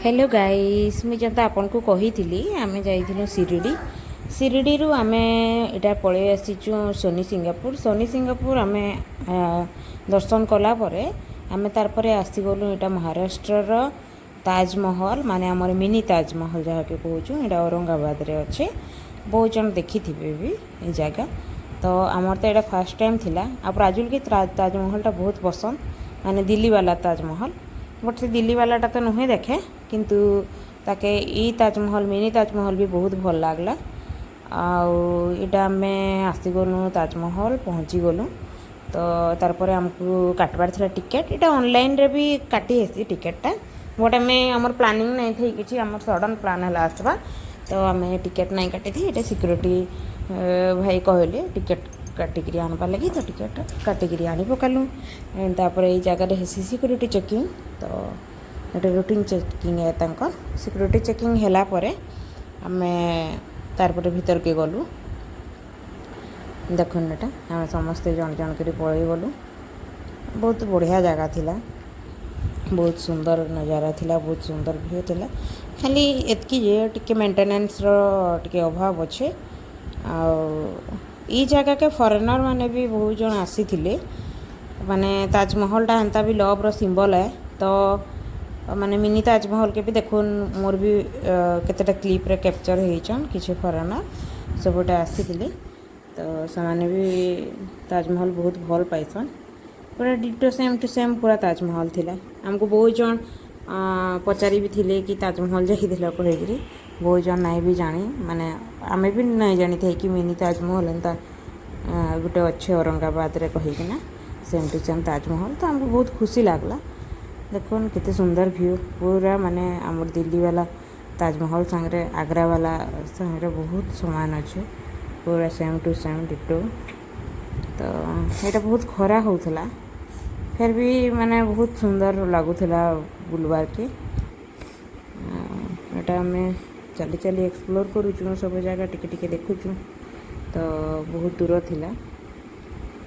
Hello guys मुझे जब आपन को कही थी आम जाइलु शिरडी आम इटा पलि आसीचु सोनी सिंगापुर आम दर्शन कलापर आम तार आसीगलु यहाँ महाराष्ट्र ताजमहल माने आमर मिनी ताजमहल जहाँ कि कहूँ यहाँ औरंगाबाद रे अच्छे बहुत जन देखी थे भी ये जगह। तो आमर तो यहाँ फास्ट टाइम थिला आप राजुल की ताजमहलटा बहुत पसंद माने दिल्ली वाला ताजमहल बट से दिल्ली वालाटा तो नुहे देखे किंतु ताके ई ताजमहल मिनी ताजमहल भी बहुत भल लगला। आईटा आम आसीगलु ताजमहल पहुँची गलु तो तारपर आमको काटबार था टिकेट यहाँ ऑनलाइन रे भी काटी हेसी टिकेटा बट आम आमर प्लानिंग नहीं थी किसी आम सडन प्लान है आसवा तो आम टिकेट नहीं काटी थी ये सिक्योरिटी भाई कहले टिकेट काटिकी आनबार लगी तो टिकेट काटिकी आनी पकालु तापर ये जगह हेसी सिक्योरिटी चेकिंग तो ये रूटीन चेकिंग है तंकर सिक्योरिटी चेकिंग है आम तारपर भीतर के गलु देखुन एटा आम समस्ते जन जन कर पलि गलु बहुत बढ़िया जगह थिला बहुत सुंदर नज़ारा थिला बहुत सुंदर व्यू थिला खाली एतकी जे टिके मेंटेनेंस रो टिके अभाव अच्छे ई जगह के फॉरेनर माने भी बहुत जन आसी थिले माने ताजमहलटा हेन्ता भी लव रो सिंबल है तो माने मिनी ताजमहल के भी देखुन मोर भी केतेटा क्लिप रे कैप्चर होइछन किछि फॉरेनर सबटा आसी थिले तो समाने भी ताजमहल बहुत भल पाइसन पूरा डिटो सेम टू सेम पूरा ताजमहल थिला हमको बहुत जन पचारि भी थिले कि ताजमहल जाइदिल कहीकि बहुत जन नहीं भी जानी माने आमे भी नहीं जानी थे कि मिनी ताजमहल एंता गोटे अच्छे औरंगाबाद रे कहीकिना सेम टू सेम ताजमहल तो हमको बहुत खुशी लागला। देखो कितने सुंदर व्यू पूरा माने आमर दिल्ली वाला ताजमहल सांगरे आगरा वाला सांगरे बहुत समान अच्छे पूरा सेम टू सेम डिटो तो यहाँ बहुत खरा होता फिर भी माने बहुत सुंदर लगुला बुलवार के यहाँ आम चली चली एक्सप्लोर करूँ सब जगह टिके टिके देखुचु तो बहुत दूर थिला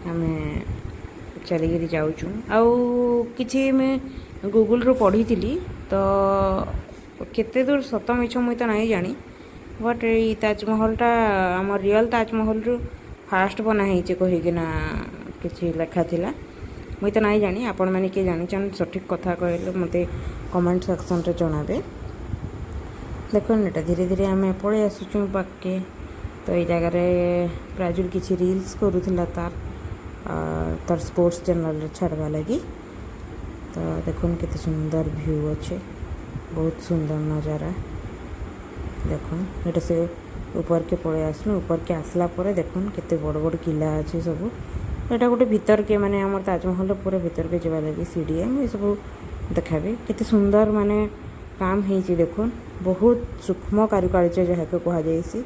आम चलिकी जाऊँ आउ कि गूगल रू पढ़ी थी तो केते दूर सत मिछ मुई तो नहीं जानी बट ये ताजमहलटा आम रियल ताजमहल रू फास्ट बनाई कहीकिना किसी लेखा थिला मुई तो नहीं जानी आपण मैंने किए जानी सठिक कथा कहले मते कमेंट सेक्शन रे जणाबे। देखो एटा धीरे धीरे आम पलि आसुचु पाके तो ये जगार प्राजुल किसी रील्स करूला तार स्पोर्ट्स चैनल छाड़वा लगी तो देखो केते सुंदर व्यू अच्छे बहुत सुंदर नज़ारा देखो ये से ऊपर के पलि आसलु ऊपर के आसला पर देखो केते बड़ बड़ किला अच्छे सब यहाँ गोटे भीतर के माने आम ताजमहल पूरा भीतर के जवा लगी सीढ़ी ये सब देखाबी केते सुंदर माने काम है देखो बहुत सूक्ष्म कारुकार्य जहाँ के कहुसी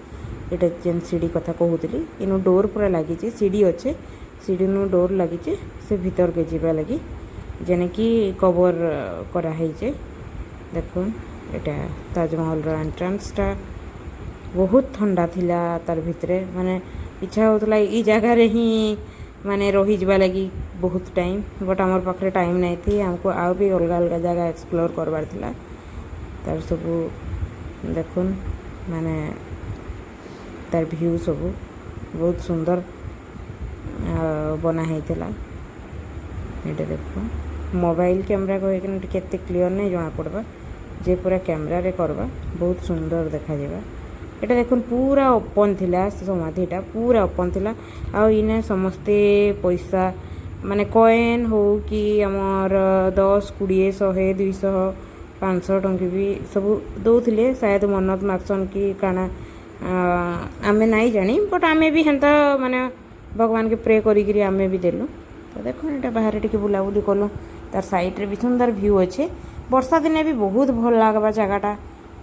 ये जेन सीढ़ी कथा कहूली इनु डोर पूरा लगी सीढ़ी अच्छे सीढ़ी नु डोर लगी से भीतर के जीवा लगी जेने कि कवर कराई देखो यहाँ ताजमहल एंट्रांसटा बहुत ठंडा थिला तार भितरे माने इच्छा होता ई जगार ही माने रही जावा लगी बहुत टाइम बट आमर पाखे टाइम नहीं थी हमको आउ भी अलग अलग जगह एक्सप्लोर करवार थिला तार सब देखुन माने तार व्यू सब बहुत सुंदर बना होता ये देखो मोबाइल कैमरा कहीकि केते क्लियर नहीं जना पड़वा जे पूरा कैमरा रे करवा बहुत सुंदर देखा जावा। এটা দেখুন पूरा ओपन थिला समाधिटा पूरा ओपन थिला आ इने समस्ते पैसा माने कॉइन हो कि आमर 10 20 100 200 500 टंकी भी सब दौले शायद मन्नत मागसन कि काना आमे नहीं जानी बट आमे भी हेन्ता माने भगवान के प्रे करी आमे भी देलु तो देखो यहाँ बाहर टिके बुलाबुली कलु तार साइड रे भी सुंदर व्यू अच्छे वर्षा दिने भी बहुत भल लगवा जगहटा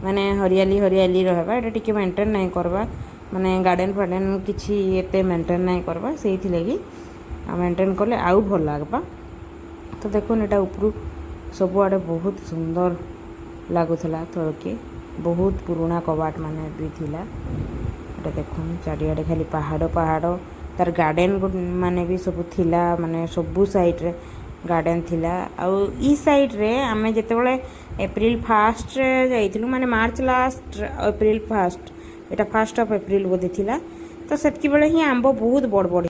माने हरियाली हरियाली रहबा एटा टिके मेंटेन नहीं करवा माने गार्डन फार्डन किछि एते मेंटेन नहीं करवा से लगी मेंटेन कले आउ भल लगवा तो देखो एटा ऊपर सब आड़े बहुत सुंदर लगुला थोड़के बहुत पुराना कबाट माने भी थिला एटा देखो चारिआडे खाली पहाड़ पहाड़ तार गार्डन माने भी सब थिला माने सबु साइड रे गार्डन थिला आउ ई साइड रे आमे जेतेबेले एप्रिल फास्ट रे जाइथिलु माने मार्च last April fast Etah first of April बोधे थिला तो सेतकी बेले ही आंब बहुत बड़ बड़